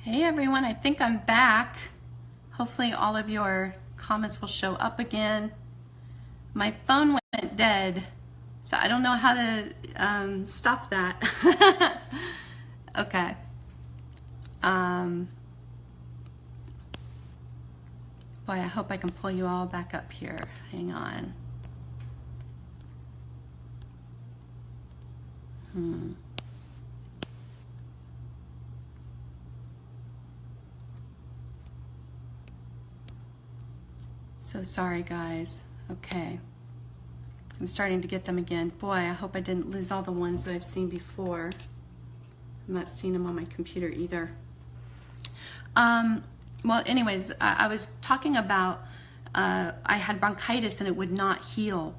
Hey everyone, I think I'm back. Hopefully all of your comments will show up again. My phone went dead, so I don't know how to stop that. Okay. Boy, I hope I can pull you all back up here. Hang on. So sorry, guys. Okay. I'm starting to get them again. Boy, I hope I didn't lose all the ones that I've seen before. I'm not seeing them on my computer either. Well, anyways, I was talking about I had bronchitis and it would not heal.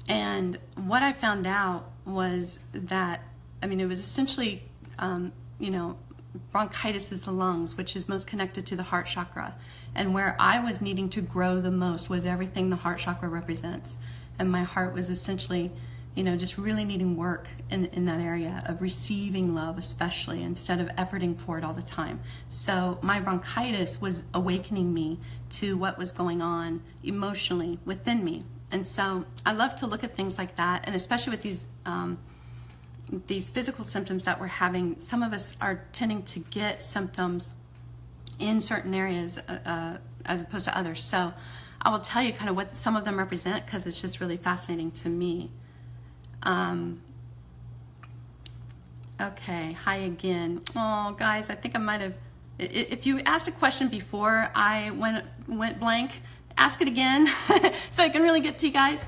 And what I found out was that, I mean, it was essentially, bronchitis is the lungs, which is most connected to the heart chakra. And where I was needing to grow the most was everything the heart chakra represents. And my heart was essentially, just really needing work in that area of receiving love, especially, instead of efforting for it all the time. So my bronchitis was awakening me to what was going on emotionally within me. And so I love to look at things like that, and especially with these physical symptoms that we're having. Some of us are tending to get symptoms in certain areas as opposed to others. So I will tell you kind of what some of them represent, because it's just really fascinating to me. Okay, hi again. Oh, guys, I think I might have, if you asked a question before I went blank, ask it again so I can really get to you guys.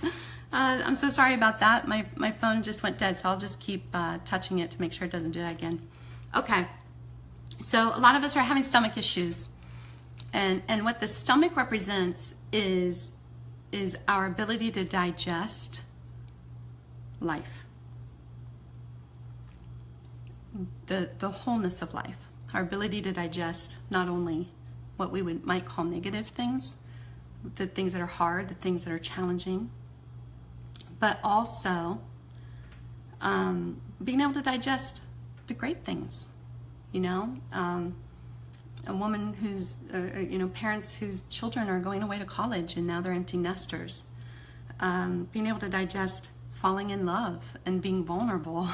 I'm so sorry about that. My phone just went dead, so I'll just keep touching it to make sure it doesn't do that again. Okay, so a lot of us are having stomach issues, and what the stomach represents is our ability to digest life, the wholeness of life, our ability to digest not only what we might call negative things, the things that are hard, the things that are challenging, but also being able to digest the great things. A woman who's, parents whose children are going away to college and now they're empty nesters. Being able to digest falling in love and being vulnerable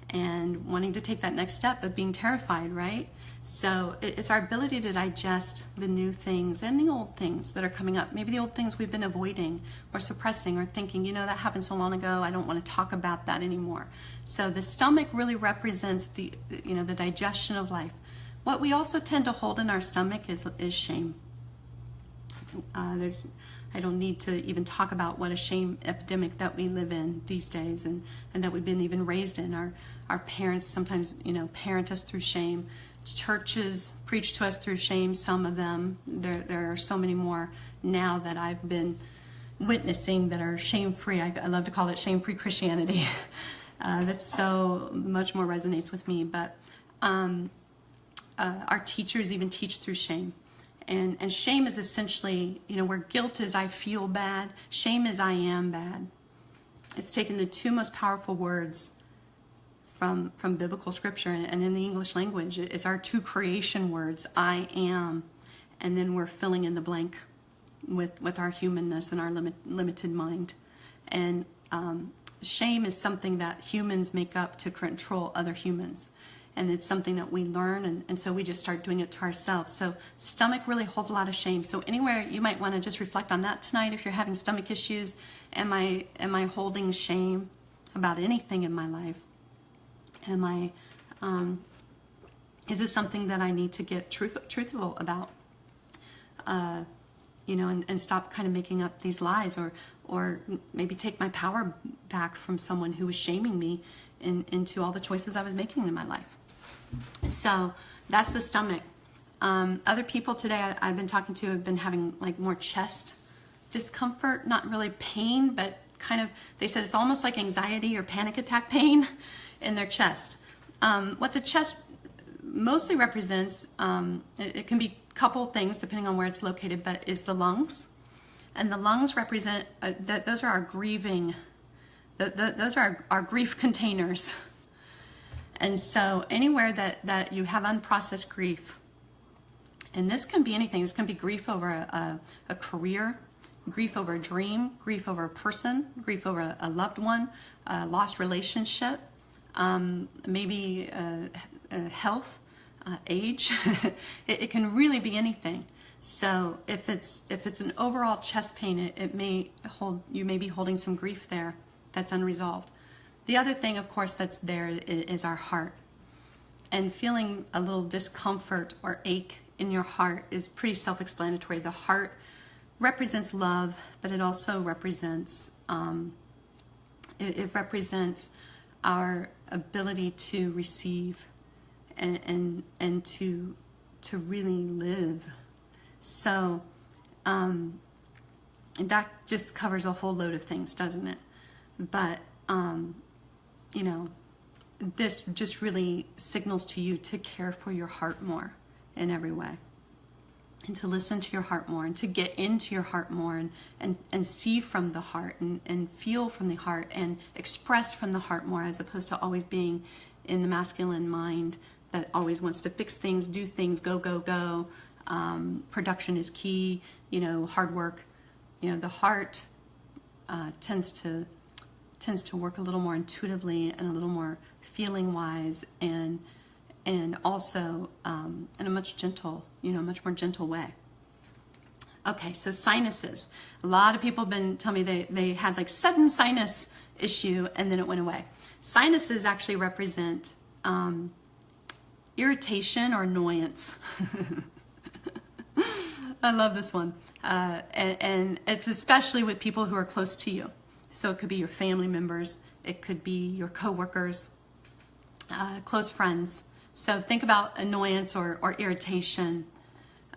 and wanting to take that next step of being terrified, right? So it's our ability to digest the new things and the old things that are coming up. Maybe the old things we've been avoiding or suppressing or thinking, that happened so long ago, I don't want to talk about that anymore. So the stomach really represents the digestion of life. What we also tend to hold in our stomach is shame. I don't need to even talk about what a shame epidemic that we live in these days, and that we've been even raised in. Our parents sometimes, parent us through shame. Churches preach to us through shame, some of them. There are so many more now that I've been witnessing that are shame-free. I love to call it shame-free Christianity. That so much more resonates with me. But our teachers even teach through shame. And shame is essentially, where guilt is I feel bad, shame is I am bad. It's taken the two most powerful words from biblical scripture and in the English language. It's our two creation words, I am, and then we're filling in the blank with our humanness and our limited mind. And shame is something that humans make up to control other humans. And it's something that we learn, and so we just start doing it to ourselves. So stomach really holds a lot of shame. So anywhere you might want to just reflect on that tonight. If you're having stomach issues, am I holding shame about anything in my life? Is this something that I need to get truthful about? And stop kind of making up these lies, or maybe take my power back from someone who was shaming me into all the choices I was making in my life. So that's the stomach. Other people today I've been talking to have been having like more chest discomfort, not really pain, but kind of, they said it's almost like anxiety or panic attack pain in their chest. What the chest mostly represents, it can be a couple things depending on where it's located, but is the lungs. And the lungs represent, those are our grieving, those are our grief containers. And so anywhere that you have unprocessed grief, and this can be anything. This can be grief over a career, grief over a dream, grief over a person, grief over a loved one, a lost relationship, maybe health, age. It can really be anything. So if it's an overall chest pain, it may hold, you may be holding some grief there that's unresolved. The other thing, of course, that's there is our heart. And feeling a little discomfort or ache in your heart is pretty self-explanatory. The heart represents love, but it also represents it represents our ability to receive and to really live. So that just covers a whole load of things, doesn't it? But you know, this just really signals to you to care for your heart more in every way, and to listen to your heart more, and to get into your heart more, and see from the heart, and feel from the heart, and express from the heart more, as opposed to always being in the masculine mind that always wants to fix things, do things, go, go, go. Production is key, you know, hard work. You know, the heart tends to work a little more intuitively and a little more feeling wise, and also in a much more gentle way. Okay, so sinuses. A lot of people have been telling me they had like sudden sinus issue and then it went away. Sinuses actually represent irritation or annoyance. I love this one. And it's especially with people who are close to you. So it could be your family members, it could be your coworkers, close friends. So think about annoyance or irritation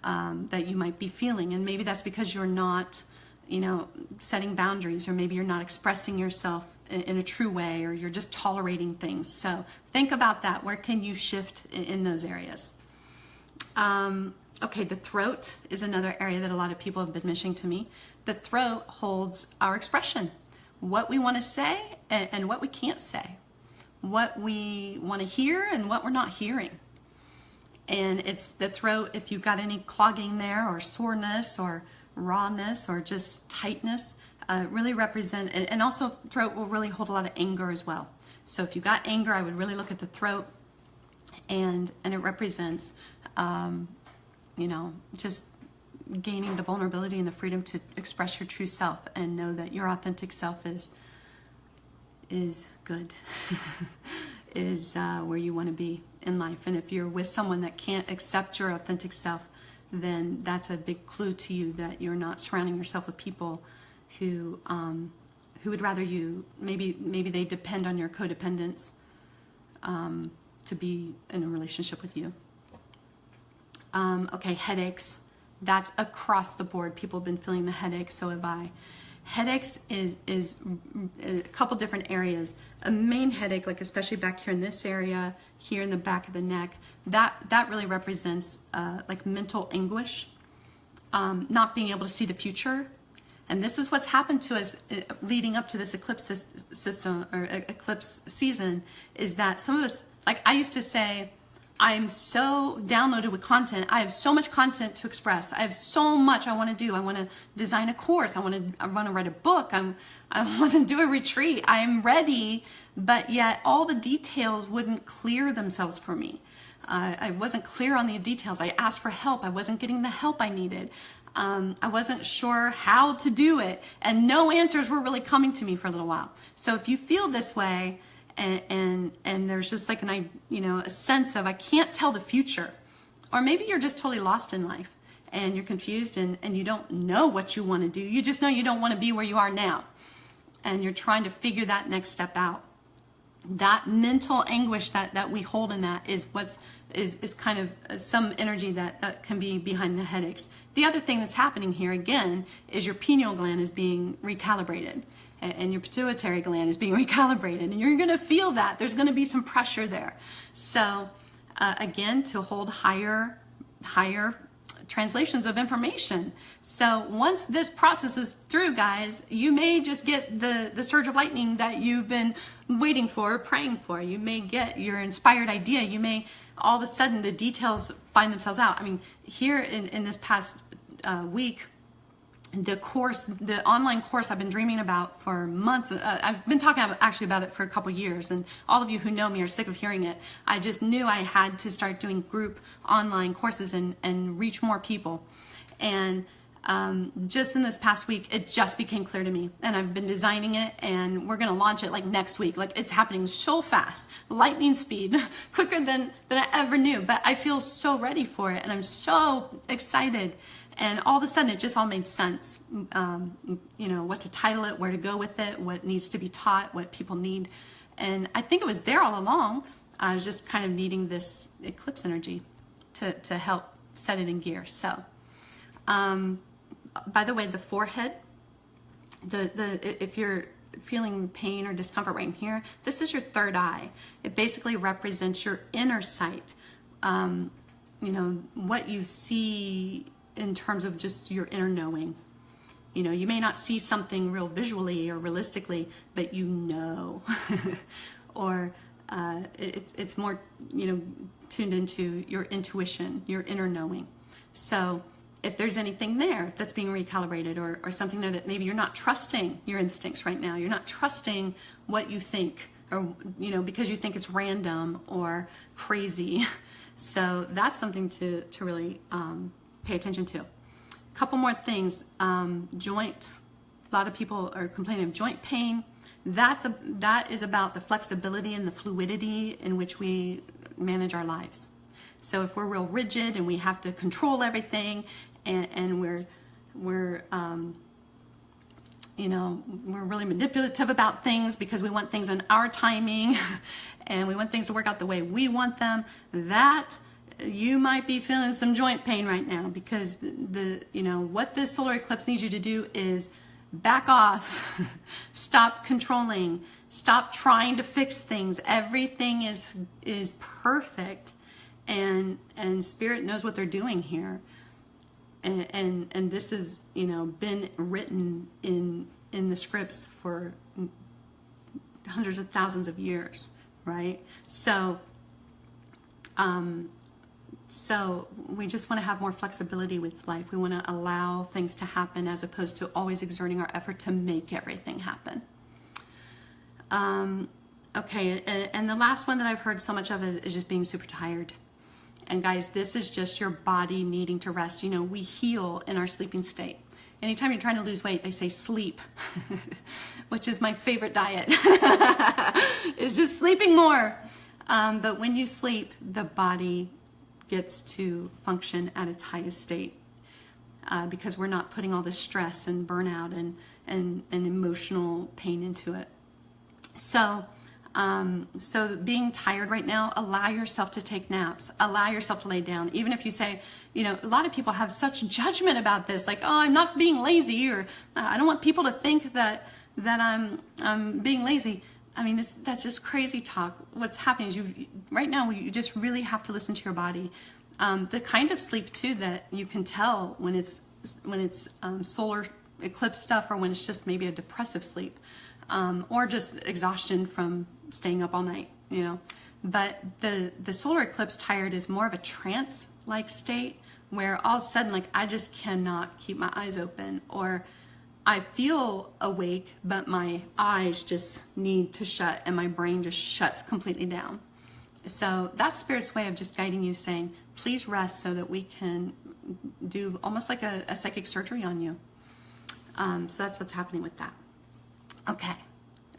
that you might be feeling. And maybe that's because you're not, you know, setting boundaries, or maybe you're not expressing yourself in a true way, or you're just tolerating things. So think about that. Where can you shift in those areas? Okay, the throat is another area that a lot of people have been mentioning to me. The throat holds our expression, what we want to say and what we can't say, what we want to hear and what we're not hearing. And it's the throat, if you've got any clogging there, or soreness, or rawness, or just tightness, really represent, and also throat will really hold a lot of anger as well. So if you've got anger, I would really look at the throat, and it represents, you know, just gaining the vulnerability and the freedom to express your true self, and know that your authentic self is good, is where you want to be in life. And if you're with someone that can't accept your authentic self, then that's a big clue to you that you're not surrounding yourself with people who would rather you, maybe they depend on your codependence to be in a relationship with you. Okay, headaches. That's across the board. People have been feeling the headaches, so have I. Headaches is a couple different areas. A main headache, like especially back here in this area, here in the back of the neck, that really represents like mental anguish, not being able to see the future. And this is what's happened to us leading up to this eclipse system, or eclipse season, is that some of us, like I used to say, I'm so downloaded with content. I have so much content to express. I have so much I want to do. I want to design a course. I want to write a book. I want to do a retreat. I am ready, but yet all the details wouldn't clear themselves for me. I wasn't clear on the details. I asked for help. I wasn't getting the help I needed. I wasn't sure how to do it, and no answers were really coming to me for a little while. So if you feel this way, and there's just like a sense of I can't tell the future, or maybe you're just totally lost in life and you're confused and you don't know what you want to do. You just know you don't want to be where you are now, and you're trying to figure that next step out. That mental anguish that we hold in that is is kind of some energy that can be behind the headaches. The other thing that's happening here again is your pineal gland is being recalibrated, and your pituitary gland is being recalibrated, and you're going to feel that there's going to be some pressure there. So again, to hold higher translations of information. So once this process is through, guys, you may just get the surge of lightning that you've been waiting for, praying for. You may get your inspired idea. You may, all of a sudden, the details find themselves out. I mean, here in this past week, the online course I've been dreaming about for months. I've been talking actually about it for a couple years, and all of you who know me are sick of hearing it. I just knew I had to start doing group online courses and reach more people. And just in this past week, it just became clear to me, and I've been designing it, and we're going to launch it like next week. Like, it's happening so fast, lightning speed, quicker than I ever knew. But I feel so ready for it, and I'm so excited. And all of a sudden, it just all made sense. You know, what to title it, where to go with it, what needs to be taught, what people need. And I think it was there all along. I was just kind of needing this eclipse energy to help set it in gear. So, by the way, the forehead, if you're feeling pain or discomfort right in here, this is your third eye. It basically represents your inner sight. You know, what you see in terms of just your inner knowing. You know, you may not see something real visually or realistically, but you know. Or it's more, you know, tuned into your intuition, your inner knowing. So if there's anything there that's being recalibrated, or something there that maybe you're not trusting your instincts right now, you're not trusting what you think, or, you know, because you think it's random or crazy. So that's something to really pay attention to. A couple more things. Joint. A lot of people are complaining of joint pain. That is about the flexibility and the fluidity in which we manage our lives. So if we're real rigid and we have to control everything, and we're you know, we're really manipulative about things because we want things in our timing and we want things to work out the way we want them, that you might be feeling some joint pain right now, because you know, what this solar eclipse needs you to do is back off, stop controlling, stop trying to fix things. Everything is perfect, and Spirit knows what they're doing here. And this has, you know, been written in the scripts for hundreds of thousands of years, right? So so we just want to have more flexibility with life. We want to allow things to happen as opposed to always exerting our effort to make everything happen. Okay, and the last one that I've heard so much of is just being super tired. And guys, this is just your body needing to rest. You know, we heal in our sleeping state. Anytime you're trying to lose weight, they say sleep, which is my favorite diet. It's just sleeping more. But when you sleep, the body gets to function at its highest state, because we're not putting all this stress and burnout and emotional pain into it. So being tired right now, allow yourself to take naps, allow yourself to lay down. Even if you say, you know, a lot of people have such judgment about this, like, oh, I'm not being lazy, or I don't want people to think that I'm being lazy. I mean, that's just crazy talk. What's happening is right now you just really have to listen to your body. The kind of sleep too that you can tell when it's solar eclipse stuff, or when it's just maybe a depressive sleep, or just exhaustion from staying up all night, you know. But the solar eclipse tired is more of a trance-like state, where all of a sudden, like, I just cannot keep my eyes open, or I feel awake, but my eyes just need to shut and my brain just shuts completely down. So that's Spirit's way of just guiding you, saying, please rest so that we can do almost like a psychic surgery on you. So that's what's happening with that. Okay,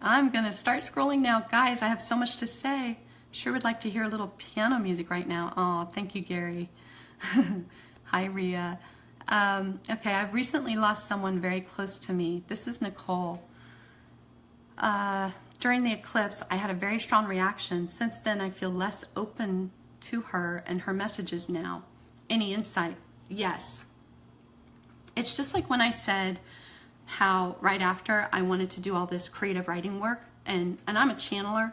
I'm gonna start scrolling now. Guys, I have so much to say. Sure would like to hear a little piano music right now. Oh, thank you, Gary. Hi, Rhea. Okay, I've recently lost someone very close to me. This is Nicole. During the eclipse, I had a very strong reaction. Since then, I feel less open to her and her messages now. Any insight? Yes. It's just like when I said how right after I wanted to do all this creative writing work, and I'm a channeler.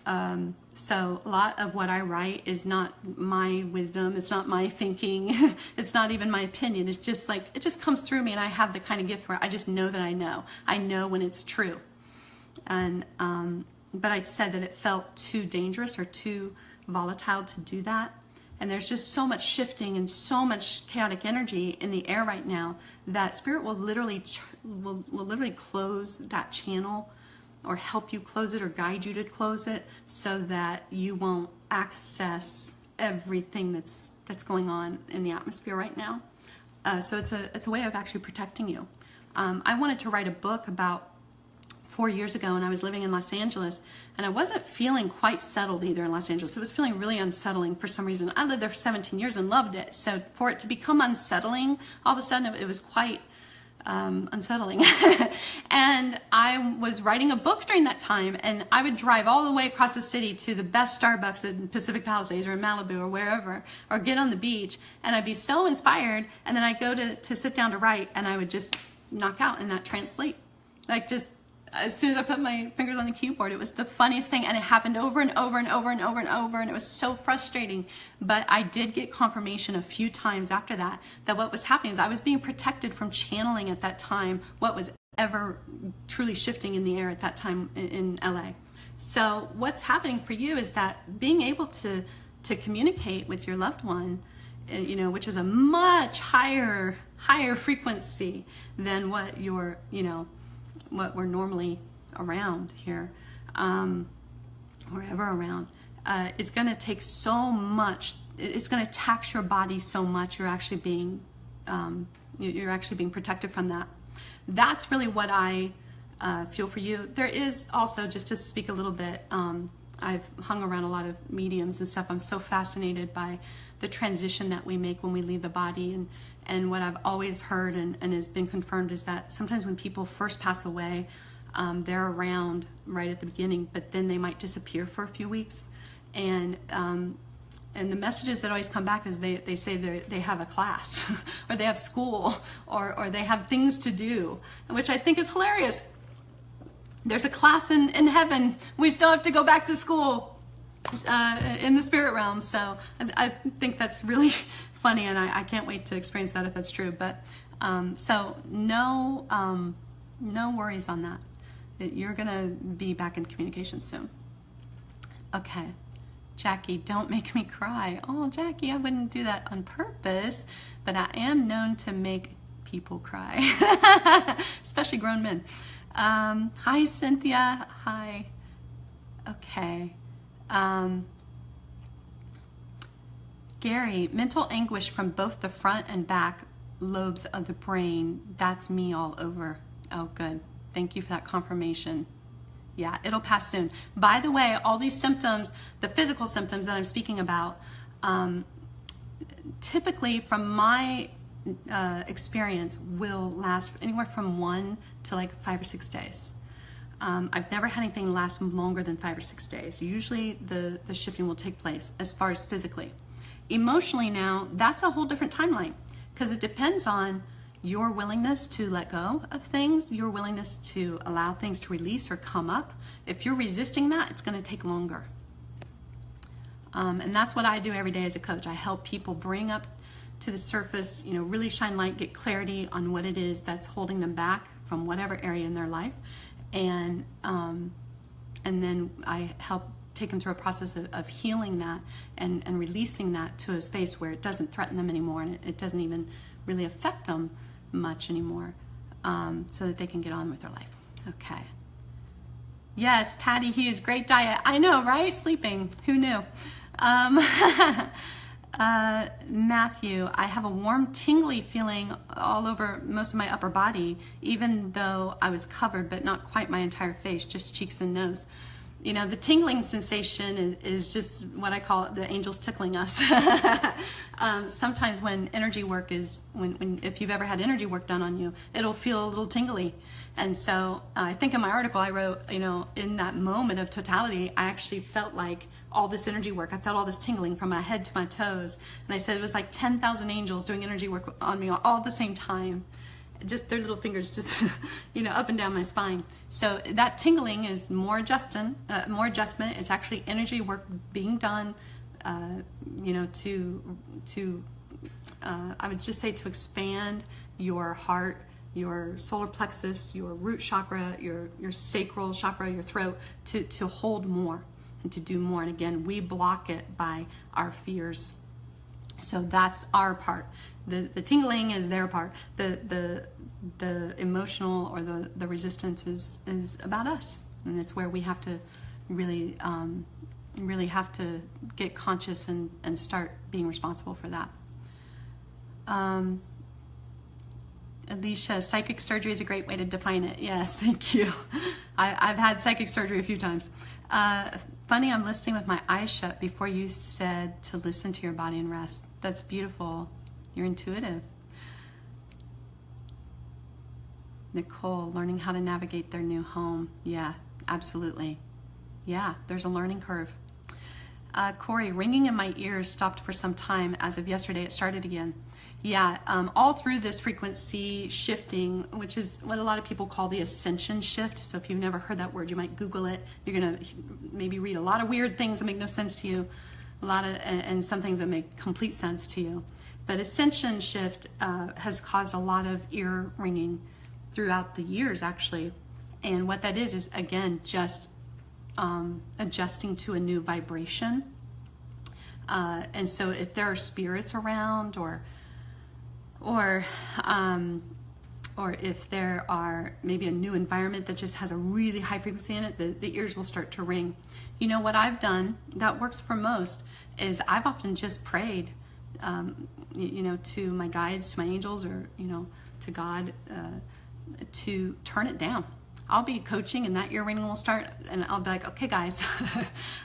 So a lot of what I write is not my wisdom. It's not my thinking. It's not even my opinion. It's just like, it just comes through me, and I have the kind of gift where I just know that I know. I know when it's true. And, but I said that it felt too dangerous or too volatile to do that. And there's just so much shifting and so much chaotic energy in the air right now that Spirit will literally will literally close that channel, or help you close it, or guide you to close it, so that you won't access everything that's going on in the atmosphere right now. So it's a way of actually protecting you. I wanted to write a book about 4 years ago, and I was living in Los Angeles, and I wasn't feeling quite settled either in Los Angeles. It was feeling really unsettling for some reason. I lived there for 17 years and loved it. So for it to become unsettling, all of a sudden it was quite unsettling. And I was writing a book during that time, and I would drive all the way across the city to the best Starbucks in Pacific Palisades or in Malibu or wherever, or get on the beach, and I'd be so inspired, and then I'd go to sit down to write, and I would just knock out in that trance sleep. Like, just as soon as I put my fingers on the keyboard, it was the funniest thing, and it happened over and over and over and over and over, and it was so frustrating. But I did get confirmation a few times after that what was happening is I was being protected from channeling at that time what was ever truly shifting in the air at that time in LA. So what's happening for you is that being able to communicate with your loved one, you know, which is a much higher frequency than what you're, you know, what we're normally around here, or ever around, is going to take so much. It's going to tax your body so much. You're actually being protected from that. That's really what I feel for you. There is also, just to speak a little bit, I've hung around a lot of mediums and stuff. I'm so fascinated by the transition that we make when we leave the body, and what I've always heard and has been confirmed is that sometimes when people first pass away, they're around right at the beginning, but then they might disappear for a few weeks. And the messages that always come back is they say they have a class or they have school or they have things to do, which I think is hilarious. There's a class in heaven. We still have to go back to school in the spirit realm. So I think that's really funny, and I can't wait to experience that if that's true. But so no worries on that. You're gonna be back in communication soon. Okay, Jackie, don't make me cry. Oh, Jackie, I wouldn't do that on purpose, but I am known to make people cry, especially grown men. Hi, Cynthia. Hi. Okay. Gary, mental anguish from both the front and back lobes of the brain. That's me all over. Oh, good. Thank you for that confirmation. Yeah, it'll pass soon. By the way, all these symptoms, the physical symptoms that I'm speaking about, typically from my experience will last anywhere from 1 to like 5 or 6 days. I've never had anything last longer than 5 or 6 days. Usually the shifting will take place as far as physically. Emotionally now, that's a whole different timeline, because it depends on your willingness to let go of things, your willingness to allow things to release or come up. If you're resisting that, it's going to take longer. And that's what I do every day as a coach. I help people bring up to the surface, you know, really shine light, get clarity on what it is that's holding them back from whatever area in their life. And then I help take them through a process of healing that and releasing that to a space where it doesn't threaten them anymore, and it doesn't even really affect them much anymore, so that they can get on with their life. Okay. Yes, Patty Hughes, great diet. I know, right? Sleeping. Who knew? Matthew, I have a warm, tingly feeling all over most of my upper body, even though I was covered, but not quite my entire face, just cheeks and nose. You know, the tingling sensation is just what I call the angels tickling us. Sometimes when energy work is, if you've ever had energy work done on you, it'll feel a little tingly. And so I think in my article I wrote, you know, in that moment of totality, I actually felt like all this energy work. I felt all this tingling from my head to my toes. And I said it was like 10,000 angels doing energy work on me all at the same time. just their little fingers just, you know, up and down my spine. So that tingling is more adjustment. It's actually energy work being done, you know, I would just say to expand your heart, your solar plexus, your root chakra, your sacral chakra, your throat, to hold more and to do more. And again, we block it by our fears. So that's our part. The tingling is their part. The emotional or the resistance is about us, and it's where we have to really have to get conscious and start being responsible for that. Alicia, psychic surgery is a great way to define it. Yes, thank you. I've had psychic surgery a few times. Funny, I'm listening with my eyes shut before you said to listen to your body and rest. That's beautiful. You're intuitive. Nicole, learning how to navigate their new home. Yeah, absolutely. Yeah, there's a learning curve. Corey, ringing in my ears stopped for some time. As of yesterday, it started again. Yeah, all through this frequency shifting, which is what a lot of people call the ascension shift. So if you've never heard that word, you might Google it. You're going to maybe read a lot of weird things that make no sense to you, and some things that make complete sense to you. But ascension shift has caused a lot of ear ringing throughout the years, actually. And what that is again, just adjusting to a new vibration. And so if there are spirits around, or if there are maybe a new environment that just has a really high frequency in it, the ears will start to ring. You know, what I've done that works for most is I've often just prayed, you know, to my guides, to my angels, or, you know, to God, to turn it down. I'll be coaching and that ear ringing will start, and I'll be like, okay guys,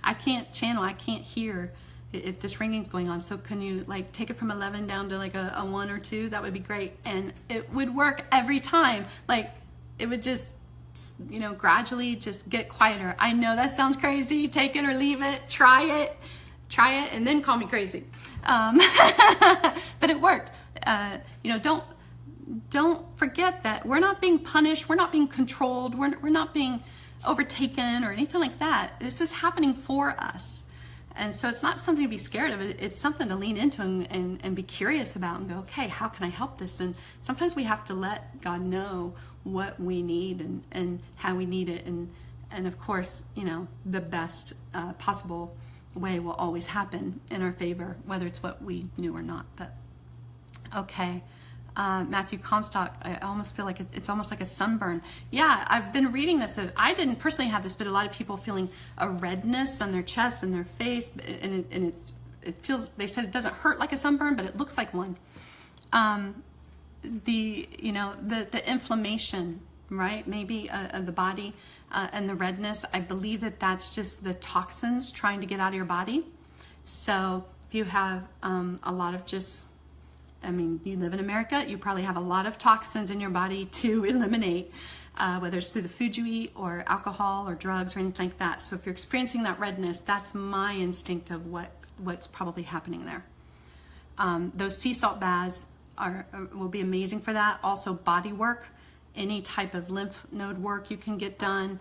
I can't channel, I can't hear if this ringing's going on, so can you like take it from 11 down to like a 1 or 2? That would be great. And it would work every time. Like, it would just, you know, gradually just get quieter. I know that sounds crazy. Take it or leave it. Try it, and then call me crazy. But it worked. You know, don't forget that we're not being punished. We're not being controlled. We're not being overtaken or anything like that. This is happening for us. And so it's not something to be scared of. It's something to lean into and be curious about and go, okay, how can I help this? And sometimes we have to let God know what we need and how we need it. And of course, you know, the best possible way will always happen in our favor, whether it's what we knew or not. But okay. Matthew Comstock, I almost feel like it's almost like a sunburn. Yeah, I've been reading this. I didn't personally have this, but a lot of people feeling a redness on their chest and their face, and it feels, they said it doesn't hurt like a sunburn, but it looks like one. The inflammation, right? Maybe the body and the redness. I believe that's just the toxins trying to get out of your body. So if you have a lot of you live in America, you probably have a lot of toxins in your body to eliminate, whether it's through the food you eat or alcohol or drugs or anything like that. So if you're experiencing that redness, that's my instinct of what's probably happening there. Those sea salt baths will be amazing for that. Also body work, any type of lymph node work you can get done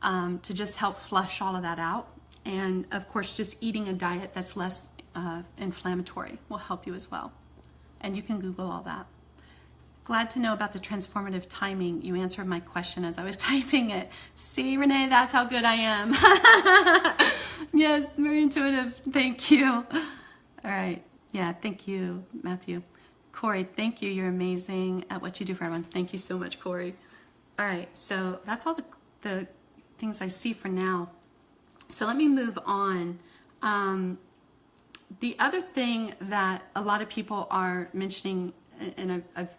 to just help flush all of that out. And of course, just eating a diet that's less inflammatory will help you as well. And you can Google all that. Glad to know about the transformative timing. You answered my question as I was typing it. See, Renee, that's how good I am. Yes, very intuitive. Thank you. All right. Yeah, thank you, Matthew. Corey, thank you. You're amazing at what you do for everyone. Thank you so much, Corey. All right, so that's all the things I see for now. So let me move on. The other thing that a lot of people are mentioning, and I've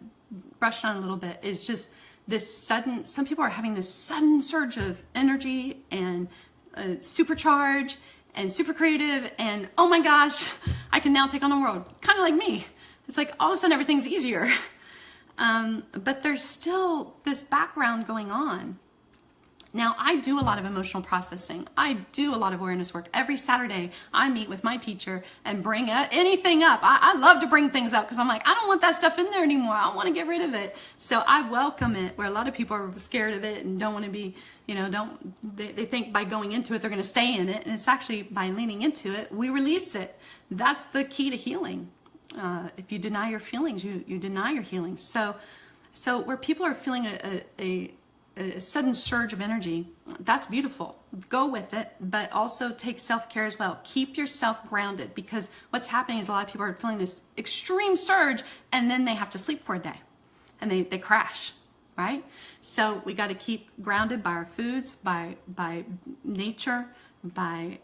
brushed on a little bit, is just this sudden, some people are having this sudden surge of energy and supercharge and super creative and, oh my gosh, I can now take on the world. Kind of like me. It's like all of a sudden everything's easier. But there's still this background going on. Now, I do a lot of emotional processing. I do a lot of awareness work. Every Saturday, I meet with my teacher and bring anything up. I love to bring things up because I'm like, I don't want that stuff in there anymore. I want to get rid of it. So I welcome it, where a lot of people are scared of it and don't want to be, they think by going into it, they're going to stay in it. And it's actually by leaning into it, we release it. That's the key to healing. If you deny your feelings, you deny your healing. So where people are feeling a sudden surge of energy, that's beautiful. Go with it, but also take self-care as well. Keep yourself grounded, because what's happening is a lot of people are feeling this extreme surge and then they have to sleep for a day and they crash, right? So we got to keep grounded by our foods, by nature, by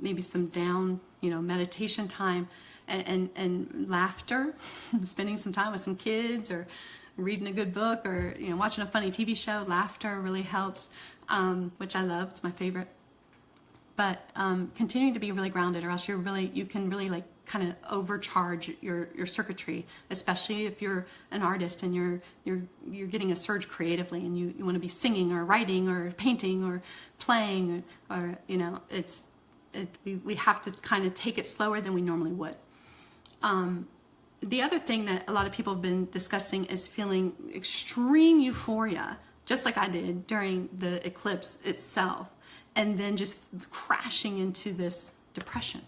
maybe some down, meditation time, and laughter, spending some time with some kids, or reading a good book, or watching a funny TV show. Laughter really helps, which I love. It's my favorite. But continuing to be really grounded, or else you can really like kind of overcharge your circuitry, especially if you're an artist and you're getting a surge creatively, and you want to be singing or writing or painting or playing, or we have to kind of take it slower than we normally would. The other thing that a lot of people have been discussing is feeling extreme euphoria, just like I did during the eclipse itself, and then just crashing into this depression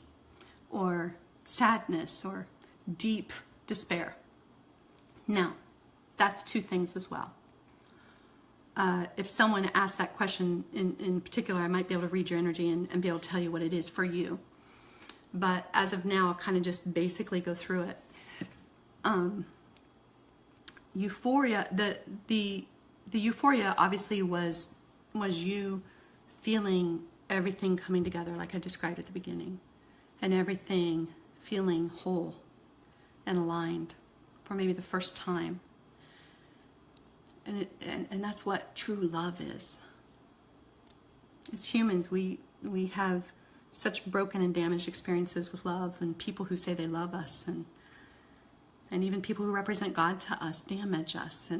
or sadness or deep despair. Now, that's two things as well. If someone asked that question in particular, I might be able to read your energy and be able to tell you what it is for you. But as of now, I'll kind of just basically go through it. Euphoria, the euphoria obviously was you feeling everything coming together like I described at the beginning, and everything feeling whole and aligned for maybe the first time. And that's what true love is. As humans, we have such broken and damaged experiences with love, and people who say they love us, and even people who represent God to us damage us,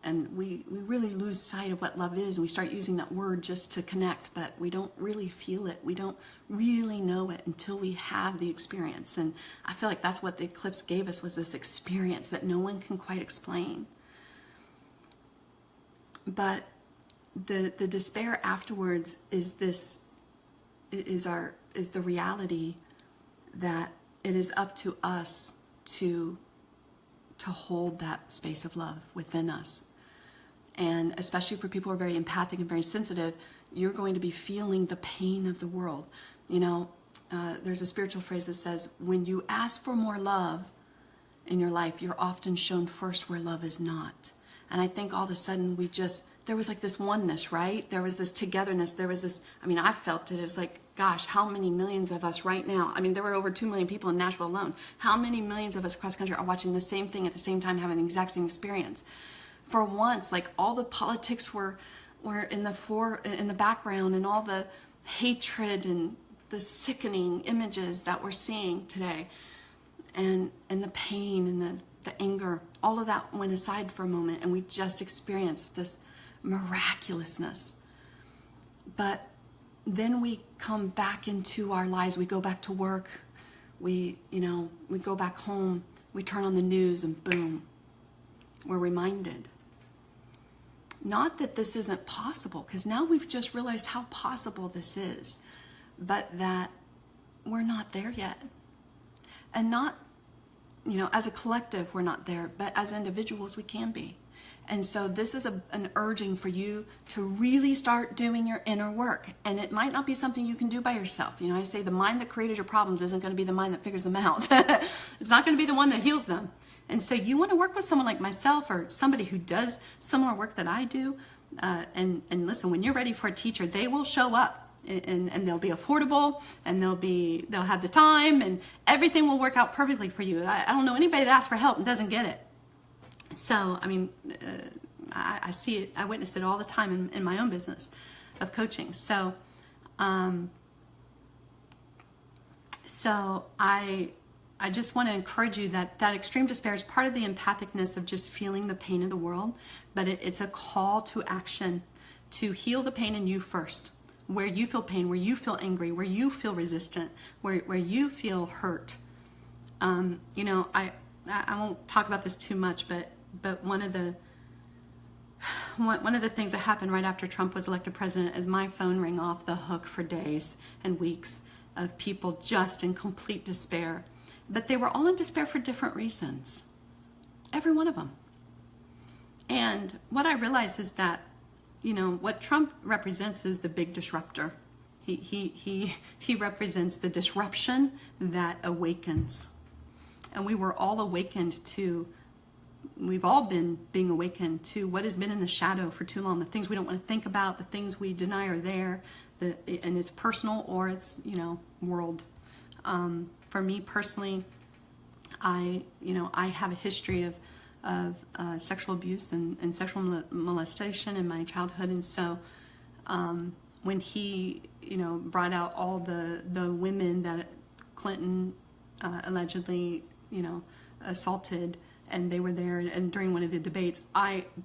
and we really lose sight of what love is, and we start using that word just to connect, but we don't really feel it. We don't really know it until we have the experience. And I feel like that's what the eclipse gave us, was this experience that no one can quite explain. But the despair afterwards is the reality that it is up to us to hold that space of love within us. And especially for people who are very empathic and very sensitive, you're going to be feeling the pain of the world. There's a spiritual phrase that says, when you ask for more love in your life, you're often shown first where love is not. And I think all of a sudden there was like this oneness, right? There was this togetherness. There was this, I felt it. It was like, gosh, how many millions of us right now? There were over 2 million people in Nashville alone. How many millions of us across the country are watching the same thing at the same time, having the exact same experience? For once, like all the politics were in the background, and all the hatred and the sickening images that we're seeing today, and the pain and the anger, all of that went aside for a moment, and we just experienced this miraculousness. But then we come back into our lives. We go back to work. We go back home. We turn on the news, and boom, we're reminded. Not that this isn't possible, because now we've just realized how possible this is, but that we're not there yet. And not, as a collective, we're not there, but as individuals, we can be. And so this is an urging for you to really start doing your inner work. And it might not be something you can do by yourself. I say the mind that created your problems isn't going to be the mind that figures them out. It's not going to be the one that heals them. And so you want to work with someone like myself, or somebody who does similar work that I do. And listen, when you're ready for a teacher, they will show up. And they'll be affordable, and they'll have the time, and everything will work out perfectly for you. I don't know anybody that asks for help and doesn't get it. So, I see it, I witness it all the time in my own business of coaching. So I just want to encourage you that extreme despair is part of the empathicness of just feeling the pain of the world, but it's a call to action to heal the pain in you first, where you feel pain, where you feel angry, where you feel resistant, where you feel hurt. You know, I won't talk about this too much, but one of the things that happened right after Trump was elected president is my phone rang off the hook for days and weeks of people just in complete despair. But they were all in despair for different reasons. Every one of them. And what I realized is that, you know, what Trump represents is the big disruptor. He represents the disruption that awakens. And we were all awakened to, we've all been being awakened to what has been in the shadow for too long. The things we don't want to think about, the things we deny are there, and it's personal or it's, you know, world. For me personally, I have a history of sexual abuse and sexual molestation in my childhood, and so when he, you know, brought out all the women that Clinton allegedly, you know, assaulted, and they were there, and during one of the debates,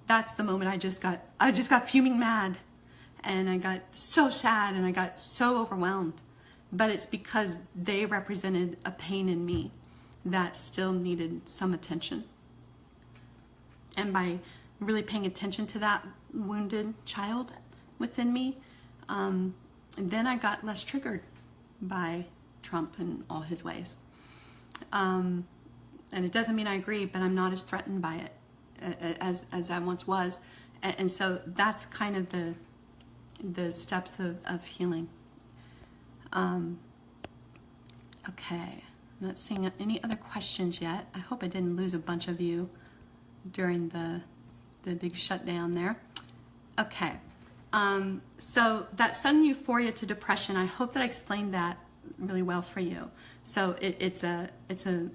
that's the moment I just got fuming mad, and I got so sad, and I got so overwhelmed. But it's because they represented a pain in me that still needed some attention. And by really paying attention to that wounded child within me, then I got less triggered by Trump and all his ways. And it doesn't mean I agree, but I'm not as threatened by it as I once was. And so that's kind of the steps of healing. Okay, I'm not seeing any other questions yet. I hope I didn't lose a bunch of you during the big shutdown there. Okay, so that sudden euphoria to depression, I hope that I explained that really well for you. So it's a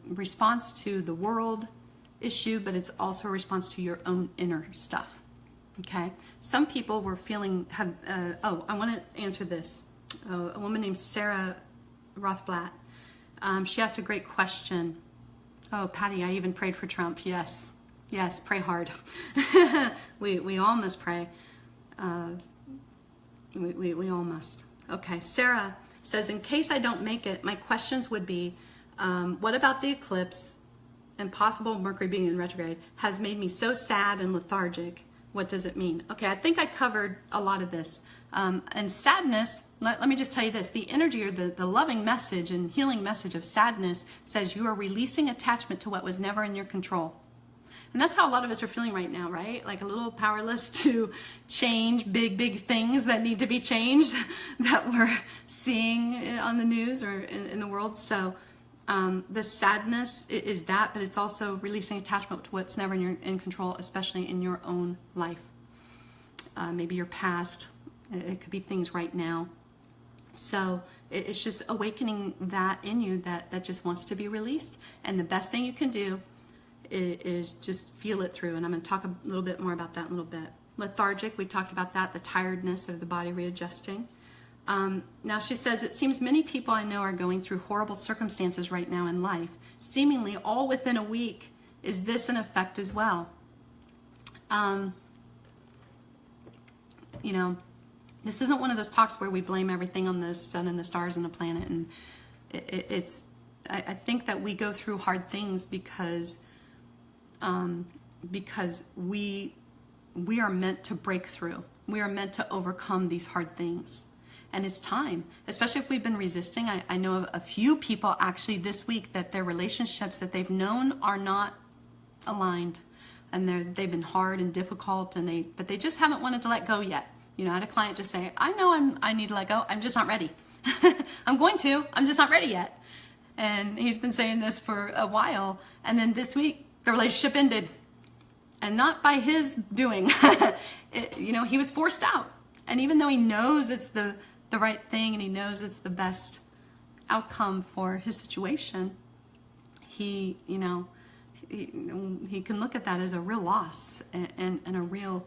response to the world issue, but it's also a response to your own inner stuff. Okay, some people were feeling I want to answer this. A woman named Sarah Rothblatt. She asked a great question. Oh, Patty, I even prayed for Trump. Yes, pray hard. we all must pray. We all must. Okay, Sarah says, in case I don't make it, my questions would be, what about the eclipse and possible Mercury being in retrograde has made me so sad and lethargic? What does it mean? Okay, I think I covered a lot of this. And sadness, let me just tell you this, the energy or the loving message and healing message of sadness says you are releasing attachment to what was never in your control. And that's how a lot of us are feeling right now, right? Like a little powerless to change big things that need to be changed that we're seeing on the news or in the world. So the sadness is that, but it's also releasing attachment to what's never in control, especially in your own life. Maybe your past. It could be things right now. So it's just awakening that in you that just wants to be released. And the best thing you can do is just feel it through. And I'm going to talk a little bit more about that in a little bit. Lethargic, we talked about that, the tiredness of the body readjusting. Now she says, it seems many people I know are going through horrible circumstances right now in life, seemingly all within a week. Is this an effect as well? You know, this isn't one of those talks where we blame everything on the sun and the stars and the planet. And I think that we go through hard things because we are meant to break through. We are meant to overcome these hard things. And it's time, especially if we've been resisting. I know of a few people actually this week that their relationships that they've known are not aligned, and they've been hard and difficult, but they just haven't wanted to let go yet. You know, I had a client just say, I know I need to let go. I'm just not ready. I'm going to. I'm just not ready yet. And he's been saying this for a while. And then this week, the relationship ended. And not by his doing. You know, he was forced out. And even though he knows it's the right thing and he knows it's the best outcome for his situation, he can look at that as a real loss and a real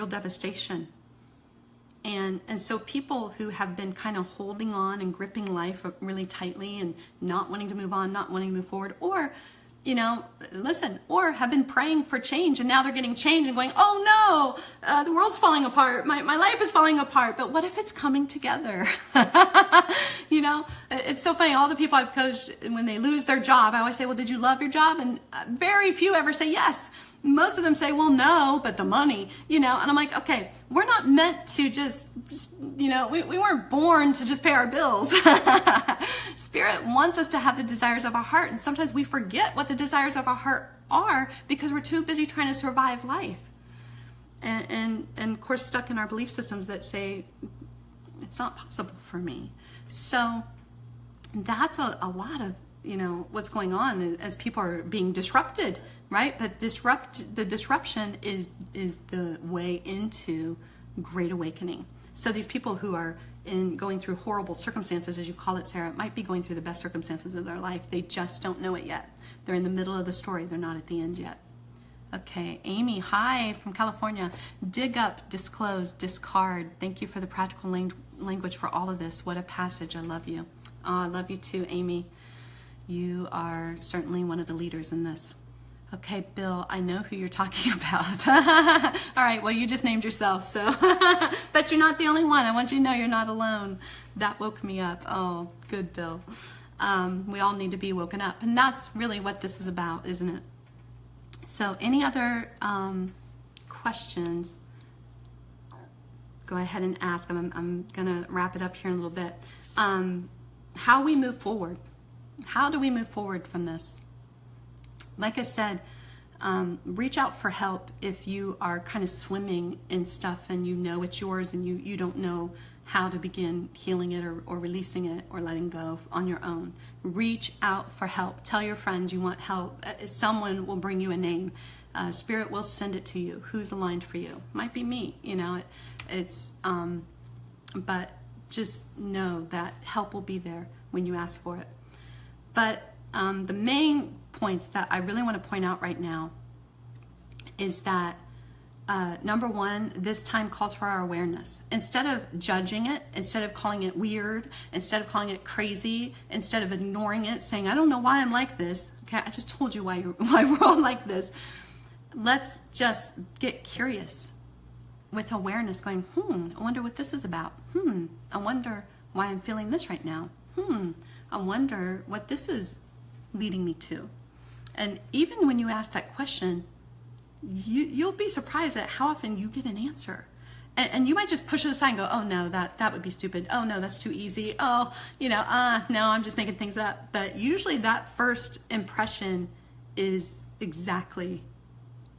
devastation. And so people who have been kind of holding on and gripping life really tightly and not wanting to move on, not wanting to move forward, or listen, or have been praying for change and now they're getting change and going, oh no, the world's falling apart, my life is falling apart. But what if it's coming together? It's so funny. All the people I've coached, when they lose their job, I always say, well, did you love your job? And very few ever say yes. Most of them say, well, no, but the money, and I'm like, okay, we're not meant to just, we weren't born to just pay our bills. Spirit wants us to have the desires of our heart. And sometimes we forget what the desires of our heart are because we're too busy trying to survive life. And of course, stuck in our belief systems that say, it's not possible for me. So that's a lot of, what's going on as people are being disrupted, right? But the disruption is the way into great awakening. So these people who are going through horrible circumstances, as you call it, Sarah, might be going through the best circumstances of their life. They just don't know it yet. They're in the middle of the story. They're not at the end yet. Okay, Amy, hi from California. Dig up, disclose, discard. Thank you for the practical language for all of this. What a passage. I love you. Oh, I love you too, Amy. You are certainly one of the leaders in this. Okay, Bill, I know who you're talking about. All right, well, you just named yourself, so. But you're not the only one. I want you to know you're not alone. That woke me up. Oh, good, Bill. We all need to be woken up. And that's really what this is about, isn't it? So any other questions? Go ahead and ask. I'm going to wrap it up here in a little bit. How we move forward. How do we move forward from this? Like I said, reach out for help if you are kind of swimming in stuff and you know it's yours and you don't know how to begin healing it or releasing it or letting go on your own. Reach out for help. Tell your friends you want help. Someone will bring you a name. Spirit will send it to you. Who's aligned for you? Might be me, but just know that help will be there when you ask for it. But the main points that I really want to point out right now is that number one, this time calls for our awareness. Instead of judging it, instead of calling it weird, instead of calling it crazy, instead of ignoring it, saying, I don't know why I'm like this. Okay, I just told you why we're all like this. Let's just get curious with awareness going, I wonder what this is about. I wonder why I'm feeling this right now. I wonder what this is leading me to. And even when you ask that question, you'll be surprised at how often you get an answer. And you might just push it aside and go, oh no, that would be stupid. Oh no, that's too easy. Oh, no, I'm just making things up. But usually that first impression is exactly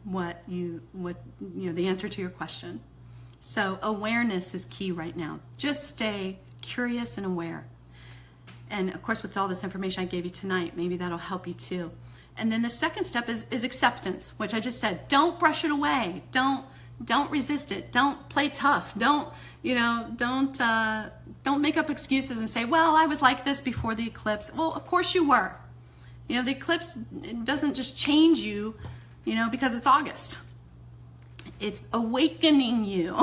what the answer to your question. So awareness is key right now. Just stay curious and aware. And of course, with all this information I gave you tonight, maybe that'll help you too. And then the second step is acceptance, which I just said. Don't brush it away. Don't resist it. Don't play tough. Don't make up excuses and say, well, I was like this before the eclipse. Well, of course you were. The eclipse doesn't just change you, because it's August. It's awakening you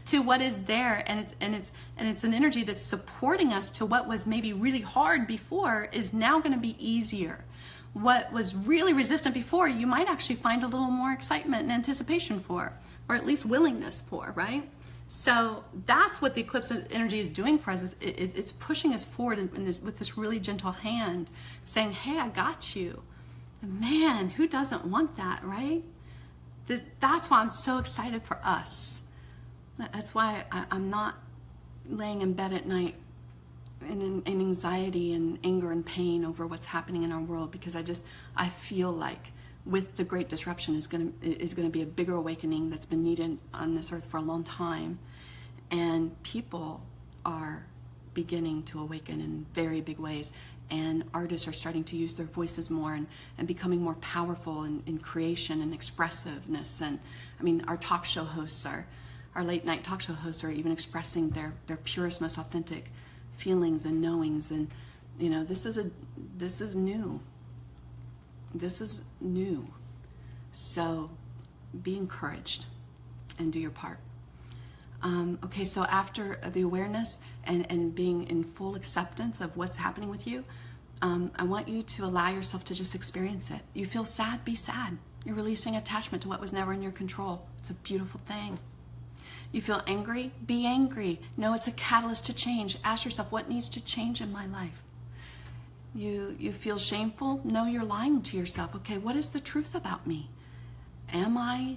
to what is there, and it's an energy that's supporting us to what was maybe really hard before is now going to be easier. What was really resistant before, you might actually find a little more excitement and anticipation for, or at least willingness for, right? So that's what the eclipse energy is doing for us. It's pushing us forward with this really gentle hand, saying, hey, I got you. Man, who doesn't want that, right? That's why I'm so excited for us. That's why I'm not laying in bed at night in anxiety and anger and pain over what's happening in our world, because I feel like with the great disruption is going to be a bigger awakening that's been needed on this earth for a long time, and people are beginning to awaken in very big ways, and artists are starting to use their voices more and becoming more powerful in creation and expressiveness. And I mean, our talk show hosts, our late night talk show hosts are even expressing their purest, most authentic feelings and knowings. And this is new. This is new. So be encouraged and do your part. Okay, so after the awareness and being in full acceptance of what's happening with you, I want you to allow yourself to just experience it. You feel sad, be sad. You're releasing attachment to what was never in your control. It's a beautiful thing. You feel angry, be angry. Know it's a catalyst to change. Ask yourself, what needs to change in my life? You feel shameful? No, you're lying to yourself. Okay, what is the truth about me? Am I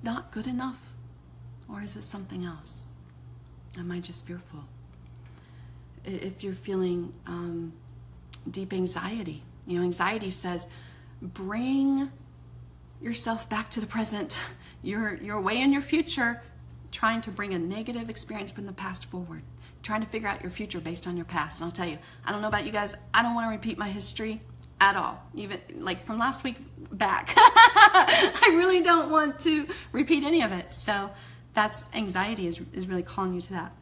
not good enough? Or is it something else? Am I just fearful? If you're feeling deep anxiety, anxiety says, bring yourself back to the present. You're way in your future, trying to bring a negative experience from the past forward, trying to figure out your future based on your past. And I'll tell you, I don't know about you guys, I don't want to repeat my history at all, even like from last week back. I really don't want to repeat any of it. So that's anxiety is really calling you to that.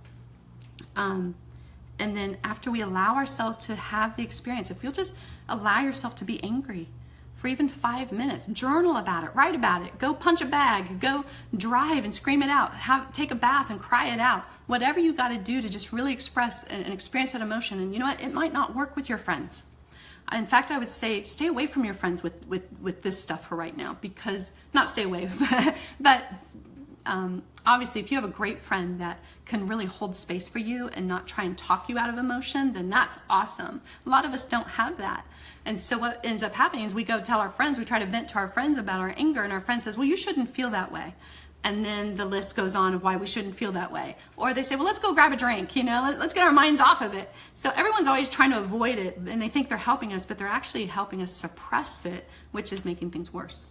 And then after we allow ourselves to have the experience, if you'll just allow yourself to be angry for even 5 minutes, journal about it, write about it, go punch a bag, go drive and scream it out, take a bath and cry it out, whatever you got to do to just really express and experience that emotion. And you know what? It might not work with your friends. In fact, I would say stay away from your friends with this stuff for right now, because, not stay away, but obviously if you have a great friend that can really hold space for you and not try and talk you out of emotion, then that's awesome. A lot of us don't have that. And so what ends up happening is we go tell our friends, we try to vent to our friends about our anger, and our friend says, well, you shouldn't feel that way. And then the list goes on of why we shouldn't feel that way. Or they say, well, let's go grab a drink, let's get our minds off of it. So everyone's always trying to avoid it, and they think they're helping us, but they're actually helping us suppress it, which is making things worse.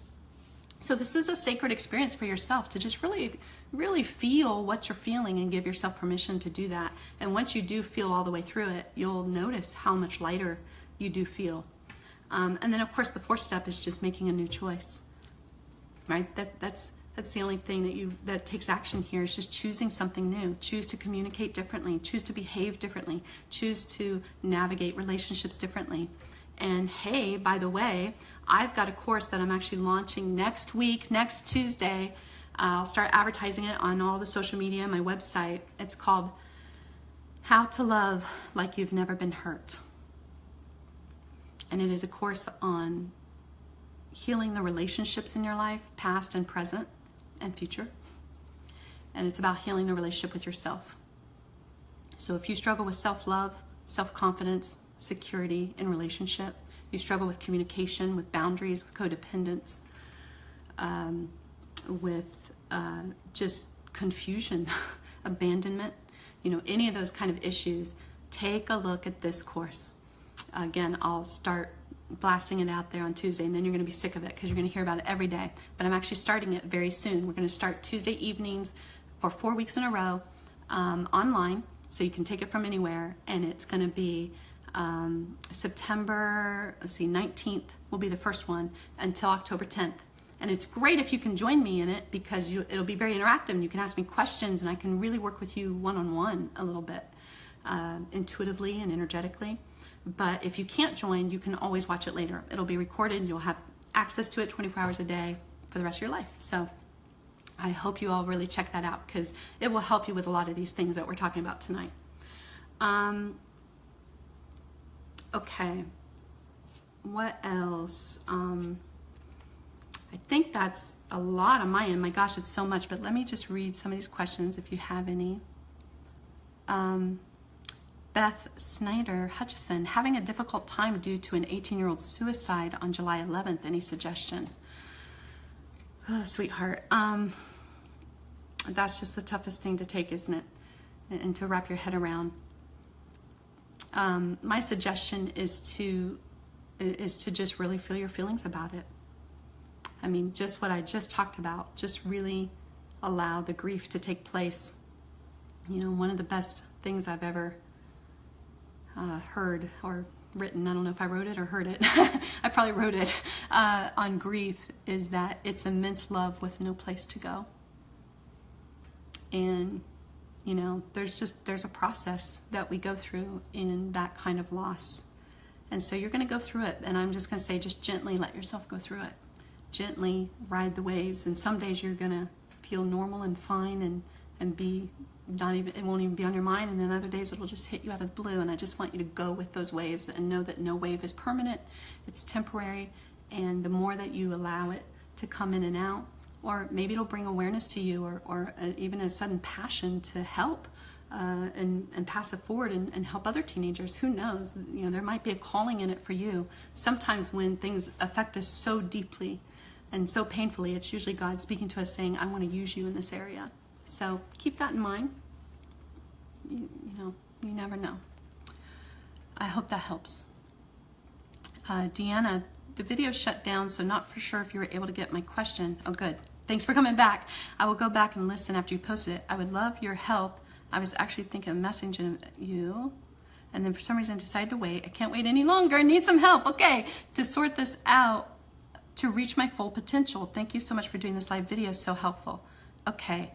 So this is a sacred experience for yourself to just really, really feel what you're feeling and give yourself permission to do that. And once you do feel all the way through it, you'll notice how much lighter you do feel. And then of course the fourth step is just making a new choice, right? That's the only thing that takes action here, is just choosing something new. Choose to communicate differently, choose to behave differently, choose to navigate relationships differently. And hey, by the way, I've got a course that I'm actually launching next week, next Tuesday. I'll start advertising it on all the social media, my website. It's called How to Love Like You've Never Been Hurt. And it is a course on healing the relationships in your life, past and present and future. And it's about healing the relationship with yourself. So if you struggle with self-love, self-confidence, security in relationship, you struggle with communication, with boundaries, with codependence, with just confusion, abandonment, any of those kind of issues, take a look at this course. Again, I'll start blasting it out there on Tuesday, and then you're going to be sick of it because you're going to hear about it every day. But I'm actually starting it very soon. We're going to start Tuesday evenings for 4 weeks in a row online, so you can take it from anywhere, and it's going to be September, 19th will be the first one until October 10th. And it's great if you can join me in it, because it'll be very interactive and you can ask me questions and I can really work with you one-on-one a little bit, intuitively and energetically. But if you can't join, you can always watch it later. It'll be recorded. You'll have access to it 24 hours a day for the rest of your life. So I hope you all really check that out, because it will help you with a lot of these things that we're talking about tonight. Okay, what else? I think that's a lot on my end. My gosh, it's so much, but let me just read some of these questions if you have any. Beth Snyder Hutchison, having a difficult time due to an 18-year-old suicide on July 11th. Any suggestions? Oh, sweetheart. That's just the toughest thing to take, isn't it? And to wrap your head around. My suggestion is to just really feel your feelings about it. I mean, just what I just talked about, just really allow the grief to take place. One of the best things I've ever heard or written, I don't know if I wrote it or heard it, I probably wrote it, on grief, is that it's immense love with no place to go. And there's a process that we go through in that kind of loss. And so you're going to go through it. And I'm just going to say, just gently let yourself go through it. Gently ride the waves. And some days you're going to feel normal and fine and and be not even, it won't even be on your mind, and then other days it'll just hit you out of the blue. And I just want you to go with those waves and know that no wave is permanent, it's temporary, and the more that you allow it to come in and out, or maybe it'll bring awareness to you, or even a sudden passion to help and pass it forward and help other teenagers. Who knows? You know, there might be a calling in it for you. Sometimes when things affect us so deeply and so painfully, it's usually God speaking to us saying, I want to use you in this area. So keep that in mind. You know, you never know. I hope that helps. Deanna, the video shut down, so not for sure if you were able to get my question. Oh, good. Thanks for coming back. I will go back and listen after you posted it. I would love your help. I was actually thinking of messaging you, and then for some reason I decided to wait. I can't wait any longer. I need some help. Okay, to sort this out, to reach my full potential. Thank you so much for doing this live video. So helpful. Okay.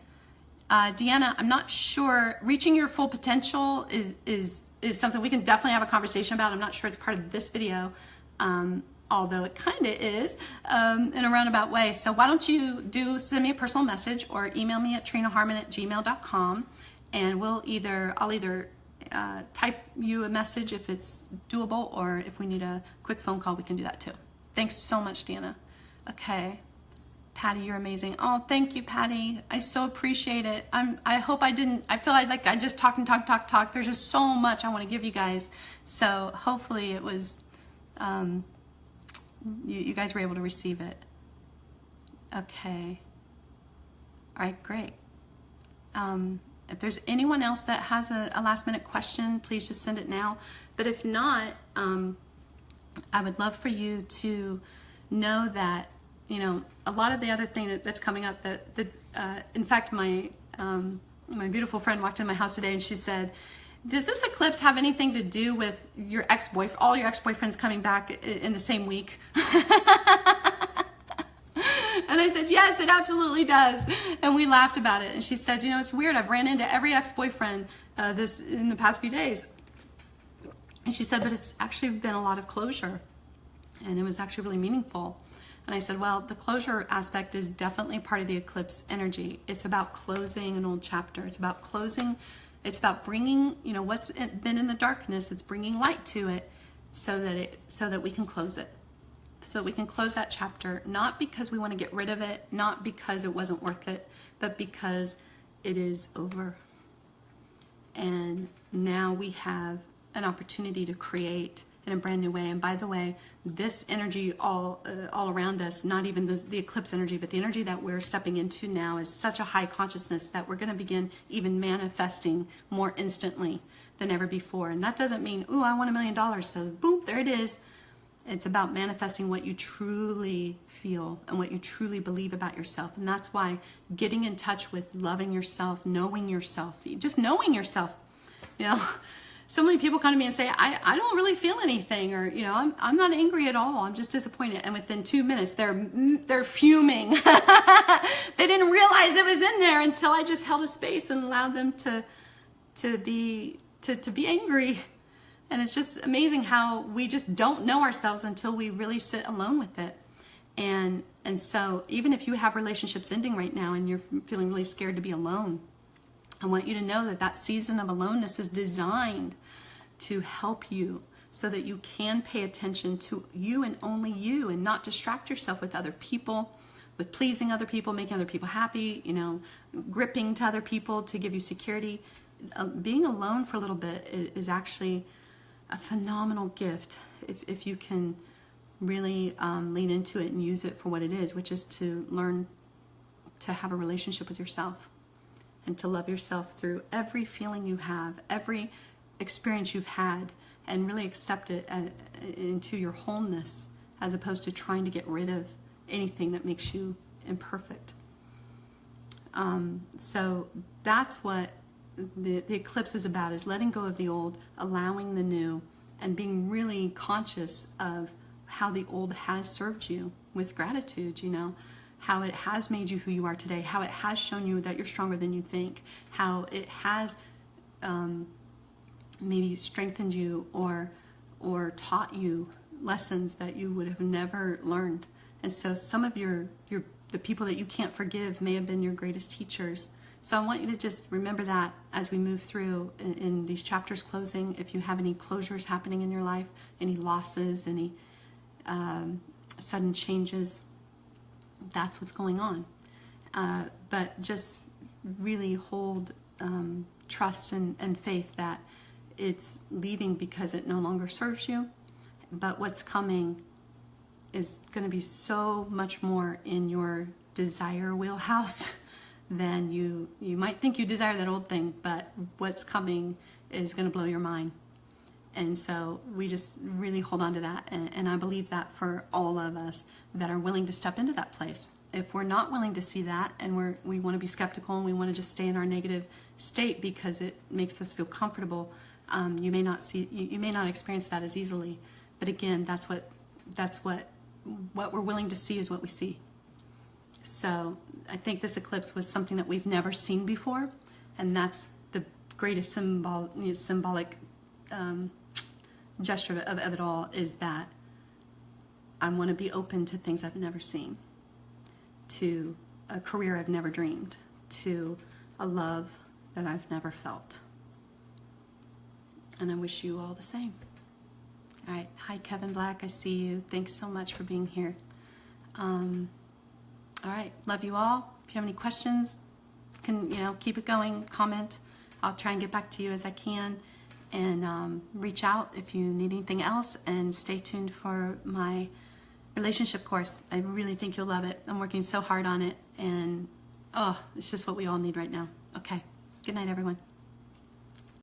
Deanna, I'm not sure. Reaching your full potential is something we can definitely have a conversation about. I'm not sure it's part of this video, although it kind of is in a roundabout way. So why don't you send me a personal message or email me at trinaharmon@gmail.com, and I'll either type you a message if it's doable, or if we need a quick phone call, we can do that too. Thanks so much, Deanna. Okay. Patty, you're amazing. Oh, thank you, Patty. I so appreciate it. I hope I feel like I just talk. There's just so much I want to give you guys. So hopefully it was, you guys were able to receive it. Okay. All right, great. If there's anyone else that has a last minute question, please just send it now. But if not, I would love for you to know that, you know, a lot of the other thing that's coming up, in fact, my beautiful friend walked in my house today and she said, does this eclipse have anything to do with your ex-boyfriend, all your ex-boyfriends coming back in the same week? And I said, yes, it absolutely does. And we laughed about it. And she said, you know, it's weird. I've ran into every ex-boyfriend in the past few days. And she said, but it's actually been a lot of closure. And it was actually really meaningful. And I said, well, the closure aspect is definitely part of the eclipse energy. It's about closing an old chapter. It's about closing. It's about bringing, you know, what's been in the darkness. It's bringing light to it so that we can close it. So we can close that chapter, not because we want to get rid of it, not because it wasn't worth it, but because it is over. And now we have an opportunity to create in a brand new way. And by the way, this energy all around us, not even the eclipse energy, but the energy that we're stepping into now is such a high consciousness that we're going to begin even manifesting more instantly than ever before. And that doesn't mean, ooh, I want $1 million, so boom, there it is. It's about manifesting what you truly feel and what you truly believe about yourself. And that's why getting in touch with loving yourself, knowing yourself, just knowing yourself. You know, so many people come to me and say, I don't really feel anything, or, you know, I'm not angry at all. I'm just disappointed. And within 2 minutes, they're fuming. They didn't realize it was in there until I just held a space and allowed them to be angry. And it's just amazing how we just don't know ourselves until we really sit alone with it. And so even if you have relationships ending right now and you're feeling really scared to be alone, I want you to know that that season of aloneness is designed to help you so that you can pay attention to you and only you, and not distract yourself with other people, with pleasing other people, making other people happy, you know, gripping to other people to give you security. Being alone for a little bit is actually a phenomenal gift if you can really lean into it and use it for what it is, which is to learn to have a relationship with yourself and to love yourself through every feeling you have, every experience you've had, and really accept it into your wholeness, as opposed to trying to get rid of anything that makes you imperfect. So that's what the eclipse is about, is letting go of the old, allowing the new, and being really conscious of how the old has served you with gratitude, you know, how it has made you who you are today, how it has shown you that you're stronger than you think, how it has maybe strengthened you or taught you lessons that you would have never learned. And so some of the people that you can't forgive may have been your greatest teachers. So I want you to just remember that as we move through in these chapters closing. If you have any closures happening in your life, any losses, any sudden changes, that's what's going on. But just really hold trust and faith that it's leaving because it no longer serves you. But what's coming is going to be so much more in your desire wheelhouse than you might think you desire that old thing, but what's coming is going to blow your mind. And so we just really hold on to that. And I believe that for all of us that are willing to step into that place. If we're not willing to see that, and we want to be skeptical and we want to just stay in our negative state because it makes us feel comfortable, you may not experience that as easily. But again, that's what we're willing to see is what we see. So I think this eclipse was something that we've never seen before, and that's the greatest symbolic gesture of it all, is that I want to be open to things I've never seen, to a career I've never dreamed, to a love that I've never felt. And I wish you all the same. All right. Hi, Kevin Black. I see you. Thanks so much for being here. All right. Love you all. If you have any questions, keep it going. Comment. I'll try and get back to you as I can. And reach out if you need anything else. And stay tuned for my relationship course. I really think you'll love it. I'm working so hard on it. And, it's just what we all need right now. Okay. Good night, everyone.